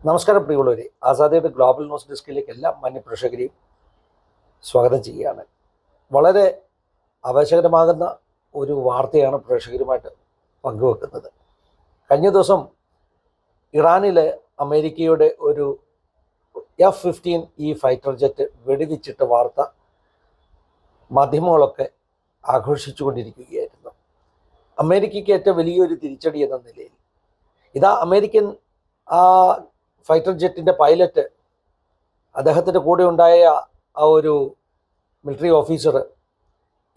നമസ്കാരം പ്രിയമുള്ളവരെ, ആസാദിയുടെ global news ഡെസ്കിലേക്ക് എല്ലാ മാന്യപ്രേക്ഷകരെയും സ്വാഗതം ചെയ്യുകയാണ്. വളരെ ആവേശകരമാകുന്ന ഒരു വാർത്തയാണ് പ്രേക്ഷകരുമായിട്ട് പങ്കുവെക്കുന്നത്. കഴിഞ്ഞ ദിവസം ഇറാനിലെ അമേരിക്കയുടെ ഒരു F-15E ഫൈറ്റർ ജെറ്റ് വെടിവെച്ചിട്ട വാർത്ത മാധ്യമങ്ങളൊക്കെ ആഘോഷിച്ചുകൊണ്ടിരിക്കുകയായിരുന്നു. അമേരിക്കയ്ക്ക് ഏറ്റവും വലിയൊരു തിരിച്ചടി എന്ന നിലയിൽ ഇതാ അമേരിക്കൻ ആ ഫൈറ്റർ ജെറ്റിൻ്റെ പൈലറ്റ്, അദ്ദേഹത്തിൻ്റെ കൂടെ ഉണ്ടായ ആ ഒരു മിലിറ്ററി ഓഫീസർ,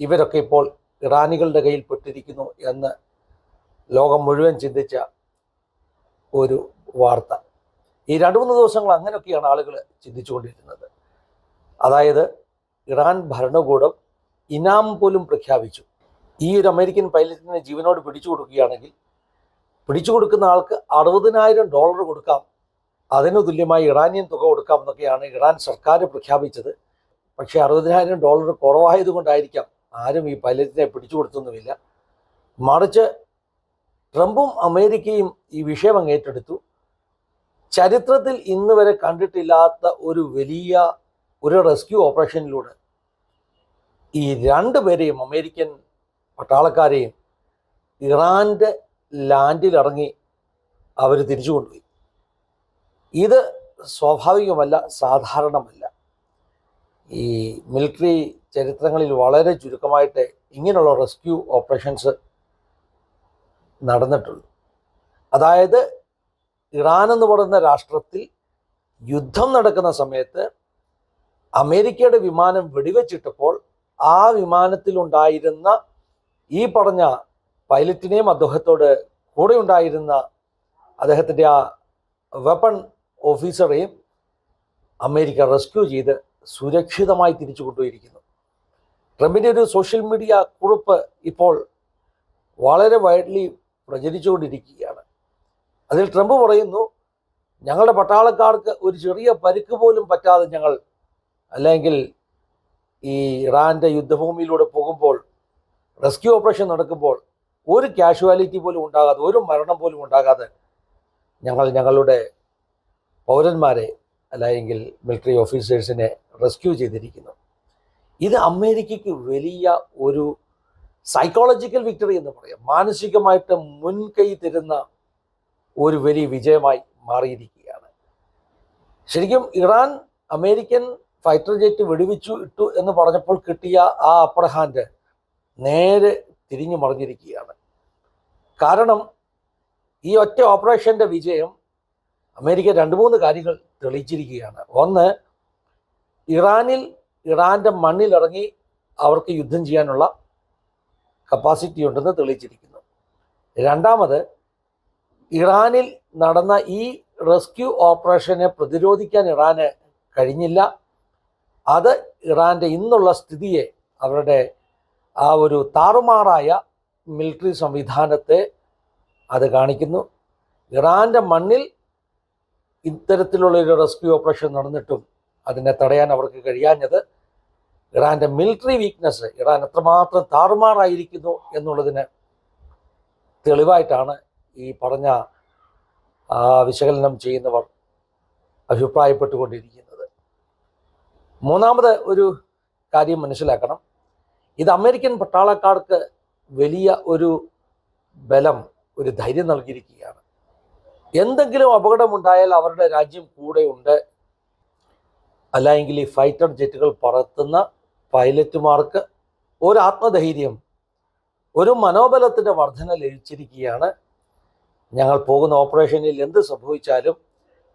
ഇവരൊക്കെ ഇപ്പോൾ ഇറാനികളുടെ കയ്യിൽ പെട്ടിരിക്കുന്നു എന്ന് ലോകം മുഴുവൻ ചിന്തിച്ച ഒരു വാർത്ത. ഈ 2-3 ദിവസങ്ങൾ അങ്ങനെയൊക്കെയാണ് ആളുകൾ ചിന്തിച്ചുകൊണ്ടിരുന്നത്. അതായത് ഇറാൻ ഭരണകൂടം ഇനാം പോലും പ്രഖ്യാപിച്ചു. ഈ ഒരു അമേരിക്കൻ പൈലറ്റിനെ ജീവനോട് പിടിച്ചു കൊടുക്കുകയാണെങ്കിൽ പിടിച്ചു കൊടുക്കുന്ന ആൾക്ക് $60,000 കൊടുക്കാം, അതിനു തുല്യമായി ഇറാനിയൻ തുക കൊടുക്കാമെന്നൊക്കെയാണ് ഇറാൻ സർക്കാർ പ്രഖ്യാപിച്ചത്. പക്ഷേ $60,000 കുറവായതുകൊണ്ടായിരിക്കാം ആരും ഈ പൈലറ്റിനെ പിടിച്ചു കൊടുത്തൊന്നുമില്ല. മറിച്ച് ട്രംപും അമേരിക്കയും ഈ വിഷയം അങ്ങ് ഏറ്റെടുത്തു. ചരിത്രത്തിൽ ഇന്ന് വരെ കണ്ടിട്ടില്ലാത്ത ഒരു റെസ്ക്യൂ ഓപ്പറേഷനിലൂടെ ഈ 2 പേരെയും, അമേരിക്കൻ പട്ടാളക്കാരെയും, ഇറാൻ്റെ ലാൻഡിലിറങ്ങി അവർ തിരിച്ചു കൊണ്ടുപോയി. ഇത് സ്വാഭാവികമല്ല, സാധാരണമല്ല. ഈ മിലിറ്ററി ചരിത്രങ്ങളിൽ വളരെ ചുരുക്കമായിട്ട് ഇങ്ങനെയുള്ള റെസ്ക്യൂ ഓപ്പറേഷൻസ് നടന്നിട്ടുള്ളൂ. അതായത് ഇറാൻ എന്ന് പറയുന്ന രാഷ്ട്രത്തിൽ യുദ്ധം നടക്കുന്ന സമയത്ത് അമേരിക്കയുടെ വിമാനം വെടിവെച്ചിട്ടപ്പോൾ ആ വിമാനത്തിലുണ്ടായിരുന്ന ഈ പറഞ്ഞ പൈലറ്റിനെയും അദ്ദേഹത്തോട് കൂടെ ഉണ്ടായിരുന്ന അദ്ദേഹത്തിൻ്റെ ആ വെപ്പൺ ഓഫീസറെയും അമേരിക്ക റെസ്ക്യൂ ചെയ്ത് സുരക്ഷിതമായി തിരിച്ചു കൊണ്ടുപോയിരിക്കുന്നു. ട്രംപിൻ്റെ ഒരു സോഷ്യൽ മീഡിയ കുറിപ്പ് ഇപ്പോൾ വളരെ വൈഡ്ലി പ്രചരിച്ചുകൊണ്ടിരിക്കുകയാണ്. അതിൽ ട്രംപ് പറയുന്നു, ഞങ്ങളുടെ പട്ടാളക്കാർക്ക് ഒരു ചെറിയ പരിക്ക് പോലും പറ്റാതെ ഞങ്ങൾ, അല്ലെങ്കിൽ ഈ ഇറാൻ്റെ യുദ്ധഭൂമിയിലൂടെ പോകുമ്പോൾ, റെസ്ക്യൂ ഓപ്പറേഷൻ നടക്കുമ്പോൾ ഒരു കാഷ്വാലിറ്റി പോലും ഉണ്ടാകാതെ, ഒരു മരണം പോലും ഉണ്ടാകാതെ ഞങ്ങളുടെ പൗരന്മാരെ, അല്ലെങ്കിൽ മിലിറ്ററി ഓഫീസേഴ്സിനെ റെസ്ക്യൂ ചെയ്തിരിക്കുന്നു. ഇത് അമേരിക്കയ്ക്ക് വലിയ ഒരു സൈക്കോളജിക്കൽ വിക്ടറി എന്ന് പറയാം. മാനസികമായിട്ട് മുൻകൈ തരുന്ന ഒരു വലിയ വിജയമായി മാറിയിരിക്കുകയാണ്. ശരിക്കും ഇറാൻ അമേരിക്കൻ ഫൈറ്റർ ജെറ്റ് വെടിവെച്ചു ഇട്ടു എന്ന് പറഞ്ഞപ്പോൾ കിട്ടിയ ആ അപ്പർ ഹാൻഡ് നേരെ തിരിഞ്ഞു മറിഞ്ഞിരിക്കുകയാണ്. കാരണം ഈ ഒറ്റ ഓപ്പറേഷൻ്റെ വിജയം അമേരിക്ക 2-3 കാര്യങ്ങൾ തെളിയിച്ചിരിക്കുകയാണ്. ഒന്ന്, ഇറാൻ്റെ മണ്ണിലിറങ്ങി അവർക്ക് യുദ്ധം ചെയ്യാനുള്ള കപ്പാസിറ്റി ഉണ്ടെന്ന് തെളിയിച്ചിരിക്കുന്നു. രണ്ടാമത്, ഇറാനിൽ നടന്ന ഈ റെസ്ക്യൂ ഓപ്പറേഷനെ പ്രതിരോധിക്കാൻ ഇറാന് കഴിഞ്ഞില്ല. അത് ഇറാൻ്റെ ഇന്നുള്ള സ്ഥിതിയെ, അവരുടെ ആ ഒരു താറുമാറായ മിലിറ്ററി സംവിധാനത്തെ അത് കാണിക്കുന്നു. ഇറാൻ്റെ മണ്ണിൽ ഇത്തരത്തിലുള്ളൊരു റെസ്ക്യൂ ഓപ്പറേഷൻ നടന്നിട്ടും അതിനെ തടയാൻ അവർക്ക് കഴിയാഞ്ഞത് ഇറാൻ്റെ മിലിറ്ററി വീക്ക്നെസ്, ഇറാൻ എത്രമാത്രം താറുമാറായിരിക്കുന്നു എന്നുള്ളതിന് തെളിവായിട്ടാണ് ഈ പറഞ്ഞ വിശകലനം ചെയ്യുന്നവർ അഭിപ്രായപ്പെട്ടുകൊണ്ടിരിക്കുന്നത്. മൂന്നാമത് ഒരു കാര്യം മനസ്സിലാക്കണം, ഇത് അമേരിക്കൻ പട്ടാളക്കാർക്ക് വലിയ ഒരു ബലം, ഒരു ധൈര്യം നൽകിയിരിക്കുകയാണ്. എന്തെങ്കിലും അപകടമുണ്ടായാൽ അവരുടെ രാജ്യം കൂടെയുണ്ട്. അല്ലെങ്കിൽ ഈ ഫൈറ്റർ ജെറ്റുകൾ പറത്തുന്ന പൈലറ്റുമാർക്ക് ഒരു ആത്മധൈര്യം, ഒരു മനോബലത്തിൻ്റെ വർധന ലഭിച്ചിരിക്കുകയാണ്. ഞങ്ങൾ പോകുന്ന ഓപ്പറേഷനിൽ എന്ത് സംഭവിച്ചാലും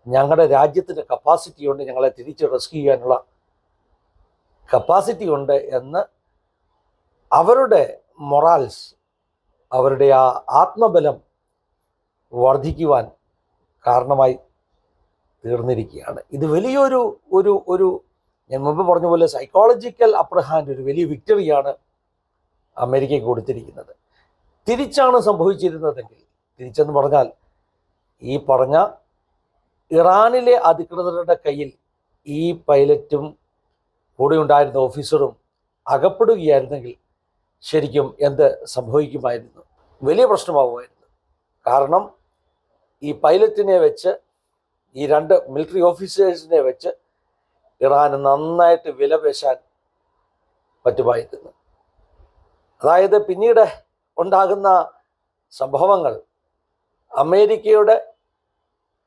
ഞങ്ങളുടെ രാജ്യത്തിൻ്റെ കപ്പാസിറ്റി ഉണ്ട്, ഞങ്ങളെ തിരിച്ച് റെസ്ക്യൂ ചെയ്യാനുള്ള കപ്പാസിറ്റി ഉണ്ട് എന്ന് അവരുടെ മൊറാൽസ്, അവരുടെ ആ ആത്മബലം വർദ്ധിക്കുവാൻ കാരണമായി തീർന്നിരിക്കുകയാണ്. ഇത് വലിയൊരു ഒരു ഒരു ഞാൻ മുമ്പ് പറഞ്ഞ പോലെ സൈക്കോളജിക്കൽ അപ്പർ ഹാൻഡ്, ഒരു വലിയ വിക്ടറിയാണ് അമേരിക്കയ്ക്ക് കൊടുത്തിരിക്കുന്നത്. തിരിച്ചാണ് സംഭവിച്ചിരുന്നതെങ്കിൽ, തിരിച്ചെന്ന് പറഞ്ഞാൽ ഈ പറഞ്ഞ ഇറാനിലെ അധികൃതരുടെ കയ്യിൽ ഈ പൈലറ്റും കൂടെ ഉണ്ടായിരുന്ന ഓഫീസറും അകപ്പെടുകയായിരുന്നെങ്കിൽ ശരിക്കും എന്ത് സംഭവിക്കുമായിരുന്നു? വലിയ പ്രശ്നമാകുമായിരുന്നു. കാരണം ഈ പൈലറ്റിനെ വെച്ച് ഈ രണ്ട് മിലിറ്ററി ഓഫീസേഴ്സിനെ വെച്ച് ഇറാന് നന്നായിട്ട് വിലപേശാൻ പറ്റുമായിരുന്നു. അതായത് പിന്നീട് ഉണ്ടാകുന്ന സംഭവങ്ങൾ അമേരിക്കയുടെ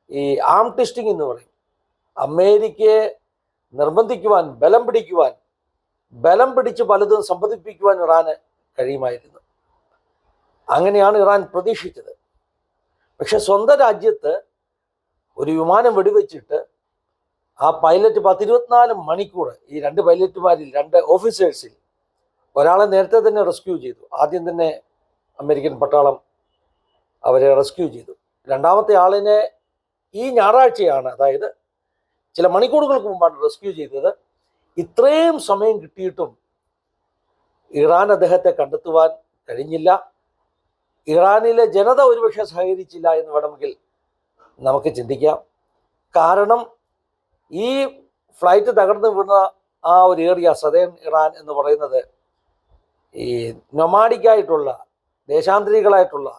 ഈ ആം ട്വിസ്റ്റിംഗ് എന്ന് പറയും. അമേരിക്കയെ നിർബന്ധിക്കുവാൻ, ബലം പിടിച്ച് പലതും സമ്മതിപ്പിക്കുവാൻ ഇറാന് കഴിയുമായിരുന്നു. അങ്ങനെയാണ് ഇറാൻ പ്രതീക്ഷിച്ചത്. പക്ഷെ സ്വന്തം രാജ്യത്ത് ഒരു വിമാനം വെടിവെച്ചിട്ട് ആ പൈലറ്റ് 10-24 മണിക്കൂർ, ഈ രണ്ട് പൈലറ്റുമാരിൽ, രണ്ട് ഓഫീസേഴ്സിൽ ഒരാളെ നേരത്തെ തന്നെ റെസ്ക്യൂ ചെയ്തു. ആദ്യം തന്നെ അമേരിക്കൻ പട്ടാളം അവരെ റെസ്ക്യൂ ചെയ്തു. രണ്ടാമത്തെ ആളിനെ ഈ ഞായറാഴ്ചയാണ്, അതായത് ചില മണിക്കൂറുകൾക്ക് മുമ്പാണ് റെസ്ക്യൂ ചെയ്തത്. ഇത്രയും സമയം കിട്ടിയിട്ടും ഇറാൻ അദ്ദേഹത്തെ കണ്ടെത്തുവാൻ കഴിഞ്ഞില്ല. ഇറാനിലെ ജനത ഒരുപക്ഷെ സഹകരിച്ചില്ല എന്ന് വേണമെങ്കിൽ നമുക്ക് ചിന്തിക്കാം. കാരണം ഈ ഫ്ലൈറ്റ് തകർന്നു വീണ ആ ഒരു ഏരിയ, സദേൺ ഇറാൻ എന്ന് പറയുന്നത് ഈ നൊമാഡിക്കായിട്ടുള്ള, ദേശാന്തരികളായിട്ടുള്ള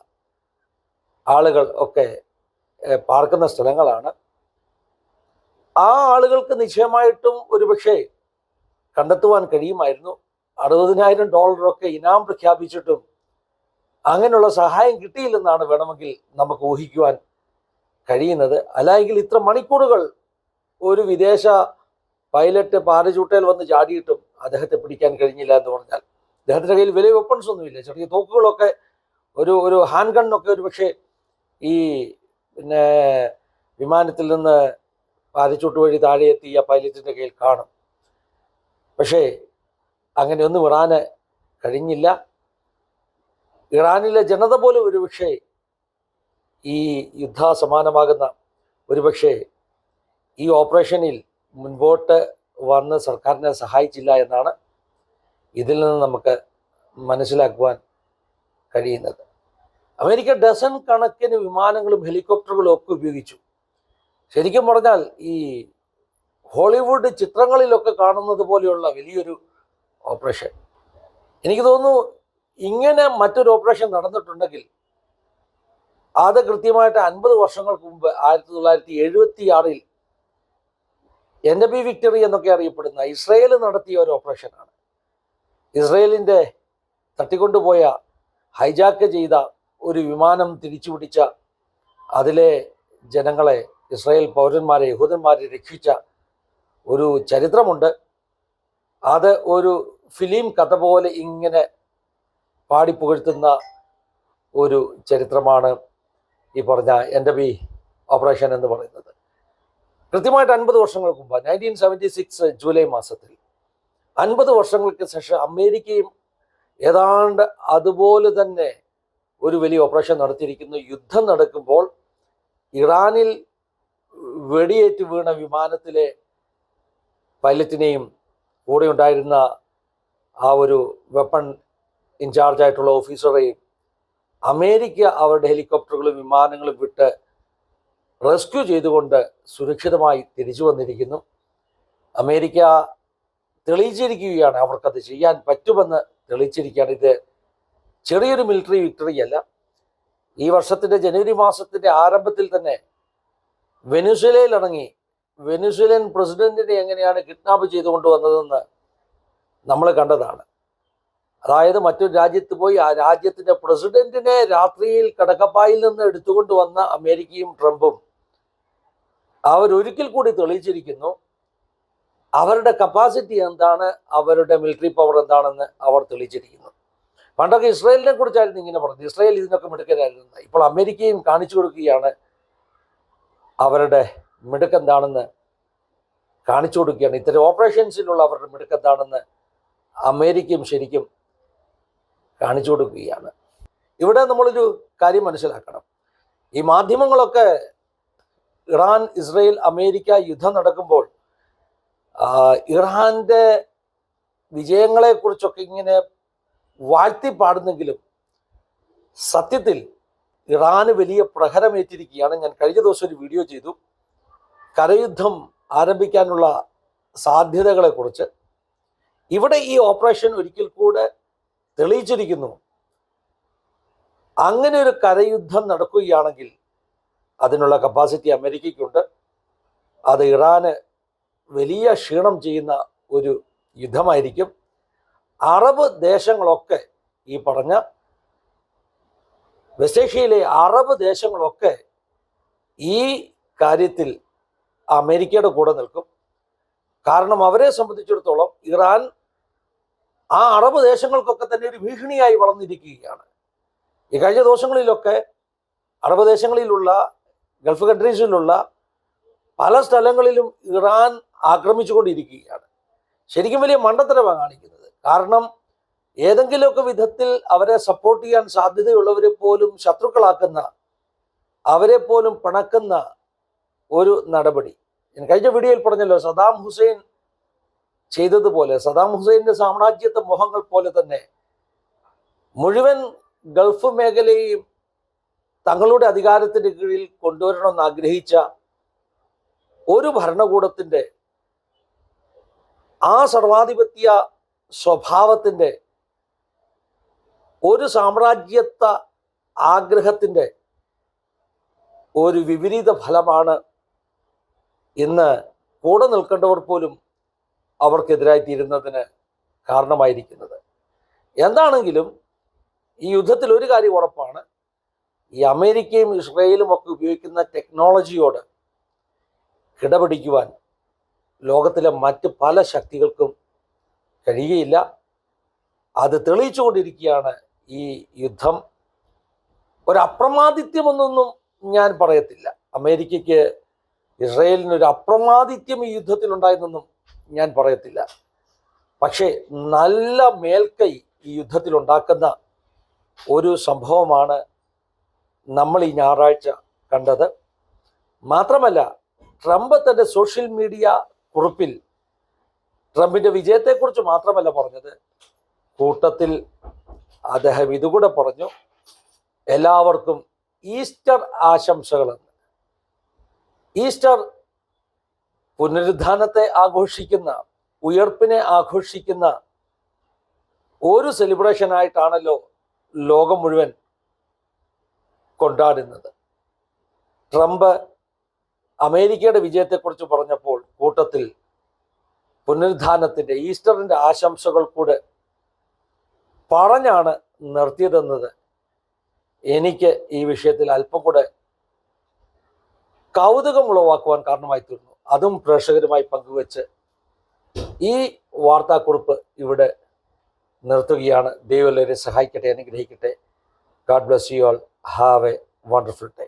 ആളുകൾ ഒക്കെ പാർക്കുന്ന സ്ഥലങ്ങളാണ്. ആ ആളുകൾക്ക് നിശ്ചയമായിട്ടും ഒരുപക്ഷെ കണ്ടെത്തുവാൻ കഴിയുമായിരുന്നു. $60,000 ഇനാം പ്രഖ്യാപിച്ചിട്ടും അങ്ങനെയുള്ള സഹായം കിട്ടിയില്ലെന്നാണ് വേണമെങ്കിൽ നമുക്ക് ഊഹിക്കുവാൻ കഴിയുന്നത്. അല്ലെങ്കിൽ ഇത്ര മണിക്കൂറുകൾ ഒരു വിദേശ പൈലറ്റ് പാരചൂട്ടയിൽ വന്ന് ചാടിയിട്ടും അദ്ദേഹത്തെ പിടിക്കാൻ കഴിഞ്ഞില്ല എന്ന് പറഞ്ഞാൽ, അദ്ദേഹത്തിൻ്റെ കയ്യിൽ വലിയ വെപ്പൺസ് ഒന്നുമില്ല. ചെറിയ തോക്കുകളൊക്കെ, ഒരു ഹാൻഡ് ഗണ്ണൊക്കെ ഒരു പക്ഷേ ഈ വിമാനത്തിൽ നിന്ന് പാരച്ചൂട്ട് വഴി താഴെ എത്തിയ പൈലറ്റിൻ്റെ കയ്യിൽ കാണും. പക്ഷേ അങ്ങനെയൊന്നും ഇറാന് കഴിഞ്ഞില്ല. ഇറാനിലെ ജനത പോലും ഒരുപക്ഷെ ഈ യുദ്ധസമാനമാകുന്ന ഒരുപക്ഷെ ഈ ഓപ്പറേഷനിൽ മുൻപോട്ട് വന്ന് സർക്കാരിനെ സഹായിച്ചില്ല എന്നാണ് ഇതിൽ നിന്ന് നമുക്ക് മനസ്സിലാക്കുവാൻ കഴിയുന്നത്. അമേരിക്ക ഡസൻ കണക്കിന് വിമാനങ്ങളും ഹെലികോപ്റ്ററുകളും ഒക്കെ ഉപയോഗിച്ചു. ശരിക്കും പറഞ്ഞാൽ ഈ ഹോളിവുഡ് ചിത്രങ്ങളിലൊക്കെ കാണുന്നത് പോലെയുള്ള വലിയൊരു ഓപ്പറേഷൻ. എനിക്ക് തോന്നുന്നു ഇങ്ങനെ മറ്റൊരു ഓപ്പറേഷൻ നടന്നിട്ടുണ്ടെങ്കിൽ അത് കൃത്യമായിട്ട് 50 വർഷങ്ങൾക്ക് മുമ്പ് 1976 എൻഡബി വിക്ടറി എന്നൊക്കെ അറിയപ്പെടുന്ന ഇസ്രയേൽ നടത്തിയ ഒരു ഓപ്പറേഷനാണ്. ഇസ്രയേലിൻ്റെ തട്ടിക്കൊണ്ടുപോയ, ഹൈജാക്ക് ചെയ്ത ഒരു വിമാനം തിരിച്ചു പിടിച്ച, അതിലെ ജനങ്ങളെ, ഇസ്രായേൽ പൗരന്മാരെ, യഹൂദന്മാരെ രക്ഷിച്ച ഒരു ചരിത്രമുണ്ട്. അത് ഒരു ഫിലിം കഥ പോലെ ഇങ്ങനെ പാടിപ്പുകഴ്ത്തുന്ന ഒരു ചരിത്രമാണ് ഈ പറഞ്ഞ എൻഡബി ഓപ്പറേഷൻ എന്ന് പറയുന്നത്. കൃത്യമായിട്ട് 50 വർഷങ്ങൾക്ക് മുമ്പ് 1976 ജൂലൈ മാസത്തിൽ, 50 വർഷങ്ങൾക്ക് ശേഷം അമേരിക്കയും ഏതാണ്ട് അതുപോലെ തന്നെ ഒരു വലിയ ഓപ്പറേഷൻ നടത്തിയിരിക്കുന്നു. യുദ്ധം നടക്കുമ്പോൾ ഇറാനിൽ വെടിയേറ്റ് വീണ വിമാനത്തിലെ പൈലറ്റിനെയും കൂടെ ഉണ്ടായിരുന്ന ആ ഒരു വെപ്പൺ ഇൻചാർജായിട്ടുള്ള ഓഫീസറെയും അമേരിക്ക അവരുടെ ഹെലികോപ്റ്ററുകളും വിമാനങ്ങളും വിട്ട് റെസ്ക്യൂ ചെയ്തുകൊണ്ട് സുരക്ഷിതമായി തിരിച്ചു വന്നിരിക്കുന്നു. അമേരിക്ക തെളിയിച്ചിരിക്കുകയാണ്, അവർക്കത് ചെയ്യാൻ പറ്റുമെന്ന് തെളിയിച്ചിരിക്കുകയാണ്. ഇത് ചെറിയൊരു മിലിറ്ററി വിക്ടറി അല്ല. ഈ വർഷത്തിൻ്റെ ജനുവരി മാസത്തിൻ്റെ ആരംഭത്തിൽ തന്നെ വെനിസ്വേലയിൽ ഇറങ്ങി വെനിസ്വേലൻ പ്രസിഡന്റിനെ എങ്ങനെയാണ് കിഡ്നാപ്പ് ചെയ്തുകൊണ്ടുവന്നതെന്ന് നമ്മൾ കണ്ടതാണ്. അതായത് മറ്റൊരു രാജ്യത്ത് പോയി ആ രാജ്യത്തിൻ്റെ പ്രസിഡന്റിനെ രാത്രിയിൽ കിടക്കപ്പായിൽ നിന്ന് എടുത്തുകൊണ്ട് വന്ന അമേരിക്കയും ട്രംപും അവരൊരിക്കൽ കൂടി തെളിയിച്ചിരിക്കുന്നു അവരുടെ കപ്പാസിറ്റി എന്താണ്, അവരുടെ മിലിറ്ററി പവർ എന്താണെന്ന് അവർ തെളിയിച്ചിരിക്കുന്നു. പണ്ടൊക്കെ ഇസ്രായേലിനെ കുറിച്ചായിരുന്നു ഇങ്ങനെ പറഞ്ഞത്, ഇസ്രായേൽ ഇതിനൊക്കെ മിടുക്കരായിരുന്നു. ഇപ്പോൾ അമേരിക്കയും കാണിച്ചു കൊടുക്കുകയാണ് അവരുടെ മിടുക്കെന്താണെന്ന് കാണിച്ചു കൊടുക്കുകയാണ്. ഇത്തരം ഓപ്പറേഷൻസിലുള്ള അവരുടെ മിടുക്കെന്താണെന്ന് അമേരിക്കയും ശരിക്കും കാണിച്ചു കൊടുക്കുകയാണ്. ഇവിടെ നമ്മളൊരു കാര്യം മനസ്സിലാക്കണം. ഈ മാധ്യമങ്ങളൊക്കെ ഇറാൻ, ഇസ്രായേൽ, അമേരിക്ക യുദ്ധം നടക്കുമ്പോൾ ഇറാൻ്റെ വിജയങ്ങളെക്കുറിച്ചൊക്കെ ഇങ്ങനെ വാഴ്ത്തിപ്പാടുന്നെങ്കിലും സത്യത്തിൽ ഇറാന് വലിയ പ്രഹരമേറ്റിരിക്കുകയാണ്. ഞാൻ കഴിഞ്ഞ ദിവസം ഒരു വീഡിയോ ചെയ്തു, കരയുദ്ധം ആരംഭിക്കാനുള്ള സാധ്യതകളെക്കുറിച്ച്. ഇവിടെ ഈ ഓപ്പറേഷൻ ഒരിക്കൽ കൂടെ തെളിയിച്ചിരിക്കുന്നു. അങ്ങനെ ഒരു കരയുദ്ധം നടക്കുകയാണെങ്കിൽ അതിനുള്ള കപ്പാസിറ്റി അമേരിക്കയ്ക്കുണ്ട്. അത് ഇറാന് വലിയ ക്ഷീണം ചെയ്യുന്ന ഒരു യുദ്ധമായിരിക്കും. അറബ് ദേശങ്ങളൊക്കെ, ഈ പറഞ്ഞ വെസ്റ്റ് ഏഷ്യയിലെ അറബ് ദേശങ്ങളൊക്കെ ഈ കാര്യത്തിൽ അമേരിക്കയുടെ കൂടെ നിൽക്കും. കാരണം അവരെ സംബന്ധിച്ചിടത്തോളം ഇറാൻ ആ അറബ് ദേശങ്ങൾക്കൊക്കെ തന്നെ ഒരു ഭീഷണിയായി വളർന്നിരിക്കുകയാണ്. ഈ കഴിഞ്ഞ ദിവസങ്ങളിലൊക്കെ അറബ് ദേശങ്ങളിലുള്ള, ഗൾഫ് കൺട്രീസിലുള്ള പല സ്ഥലങ്ങളിലും ഇറാൻ ആക്രമിച്ചുകൊണ്ടിരിക്കുകയാണ്. ശരിക്കും വലിയ മണ്ടത്തരമാണ് കാണിക്കുന്നത്. കാരണം ഏതെങ്കിലുമൊക്കെ വിധത്തിൽ അവരെ സപ്പോർട്ട് ചെയ്യാൻ സാധ്യതയുള്ളവരെ പോലും ശത്രുക്കളാക്കുന്ന, അവരെ പോലും പിണക്കുന്ന ഒരു നടപടി. ഞാൻ കഴിഞ്ഞ വീഡിയോയിൽ പറഞ്ഞല്ലോ, സദാം ഹുസൈൻ ചെയ്തതുപോലെ, സദാം ഹുസൈൻ്റെ സാമ്രാജ്യത്തെ മോഹങ്ങൾ പോലെ തന്നെ മുഴുവൻ ഗൾഫ് മേഖലയെയും തങ്ങളുടെ അധികാരത്തിൻ്റെ കീഴിൽ കൊണ്ടുവരണമെന്ന് ആഗ്രഹിച്ച ഒരു ഭരണകൂടത്തിൻ്റെ ആ സർവാധിപത്യ സ്വഭാവത്തിൻ്റെ, ഒരു സാമ്രാജ്യത്വ ആഗ്രഹത്തിൻ്റെ ഒരു വിപരീത ഫലമാണ് ഇന്ന് കൂടെ നിൽക്കേണ്ടവർ പോലും അവർക്കെതിരായി തീരുന്നതിന് കാരണമായിരിക്കുന്നത്. എന്താണെങ്കിലും ഈ യുദ്ധത്തിൽ ഒരു കാര്യം ഉറപ്പാണ്, ഈ അമേരിക്കയും ഇസ്രയേലും ഒക്കെ ഉപയോഗിക്കുന്ന ടെക്നോളജിയോട് കിടപിടിക്കുവാൻ ലോകത്തിലെ മറ്റ് പല ശക്തികൾക്കും കഴിയുകയില്ല. അത് തെളിയിച്ചുകൊണ്ടിരിക്കുകയാണ് ഈ യുദ്ധം. ഒരു അപ്രമാദിത്യമൊന്നും ഞാൻ പറയത്തില്ല. അമേരിക്കയ്ക്ക് ഇസ്രയേലിനൊരു അപ്രമാദിത്യം ഈ യുദ്ധത്തിലുണ്ടായെന്നൊന്നും ഞാൻ പറയത്തില്ല. പക്ഷേ നല്ല മേൽക്കൈ ഈ യുദ്ധത്തിലുണ്ടാക്കുന്ന ഒരു സംഭവമാണ് നമ്മൾ ഈ ഞായറാഴ്ച കണ്ടത്. മാത്രമല്ല, ട്രംപ് തൻ്റെ സോഷ്യൽ മീഡിയ കുറിപ്പിൽ ട്രംപിൻ്റെ വിജയത്തെക്കുറിച്ച് മാത്രമല്ല പറഞ്ഞത്, കൂട്ടത്തിൽ അദ്ദേഹം ഇതുകൂടെ പറഞ്ഞു, എല്ലാവർക്കും ഈസ്റ്റർ ആശംസകളെന്ന്. ഈസ്റ്റർ പുനരുദ്ധാനത്തെ ആഘോഷിക്കുന്ന, ഉയർപ്പിനെ ആഘോഷിക്കുന്ന ഒരു സെലിബ്രേഷനായിട്ടാണല്ലോ ലോകം മുഴുവൻ കൊണ്ടാടുന്നത്. ട്രംപ് അമേരിക്കയുടെ വിജയത്തെക്കുറിച്ച് പറഞ്ഞപ്പോൾ കൂട്ടത്തിൽ പുനരുദ്ധാനത്തിൻ്റെ, ഈസ്റ്ററിൻ്റെ ആശംസകൾ കൂടെ പറഞ്ഞാണ് നിർത്തിയതെന്നത് എനിക്ക് ഈ വിഷയത്തിൽ അല്പം കൂടെ കൗതുകം ഉളവാക്കുവാൻ കാരണമായി തീർന്നു. അതും പ്രേക്ഷകരുമായി പങ്കുവെച്ച് ഈ വാർത്താക്കുറിപ്പ് ഇവിടെ നിർത്തുകയാണ്. ദൈവം എല്ലാവരെയും സഹായിക്കട്ടെ, അനുഗ്രഹിക്കട്ടെ. God bless you all. Have a wonderful day.